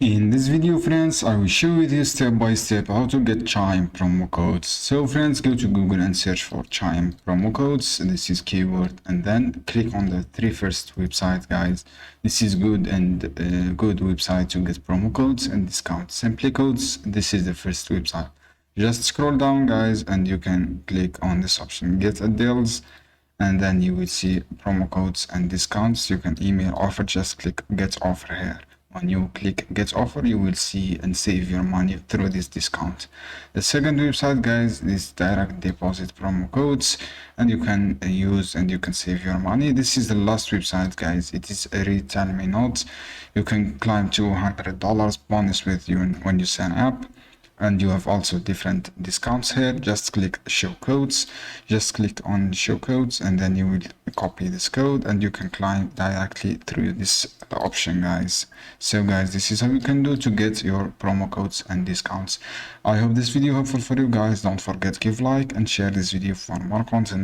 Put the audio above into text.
In this video, friends, I will show you step by step how to get Chime promo codes. So friends, go to Google and search for Chime promo codes. This is keyword, and then click on the first website, guys. This is good and good website to get promo codes and discount simply codes. This is the first website. Just scroll down, guys, and you can click on this option, get a deals, and then you will see promo codes and discounts. You can email offer, just click get offer here. When you click get offer, you will see and save your money through this discount. The second website, guys, is direct deposit promo codes, and you can use and you can save your money. This is the last website, guys. It is a retail me note. You can claim $200 bonus with you when you sign up, and you have also different discounts here. Just click show codes, just click on show codes, and then you will copy this code and you can climb directly through this option, guys. So guys, this is how you can do to get your promo codes and discounts. I hope this video helpful for you guys. Don't forget, give like and share this video for more content.